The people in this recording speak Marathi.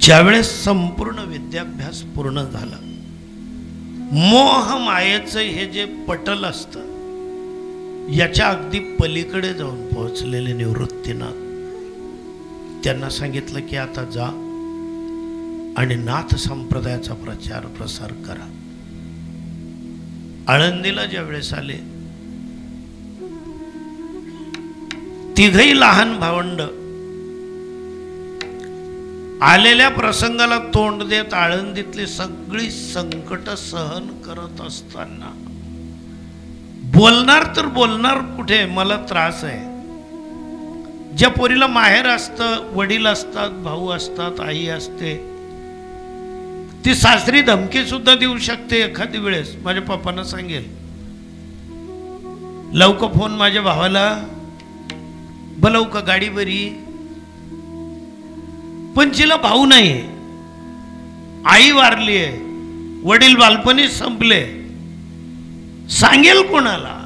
ज्यावेळेस संपूर्ण विद्याभ्यास पूर्ण झाला, मोह मायेचं हे जे पटल असतं याच्या अगदी पलीकडे जाऊन पोहोचलेले निवृत्तीनाथ त्यांना सांगितलं की आता जा आणि नाथ संप्रदायाचा प्रचार प्रसार करा. आळंदीला ज्यावेळेस आले, तिघही लहान भावंड आलेल्या प्रसंगाला तोंड देत आळंदीतली सगळी संकट सहन करत असताना बोलणार तर बोलणार कुठे, मला त्रास आहे. ज्या पोरीला माहेर असतं, वडील असतात, भाऊ असतात, आई असते, ती सासरी धमकी सुद्धा देऊ शकते एखादी वेळेस. माझ्या पप्पांना सांगेल, लावू का फोन माझ्या भावाला, बोलावू का गाडी बरी. पण जिला भाऊ नाही, आई वारली आहे, वडील बालपणी संपले, सांगेल कोणाला.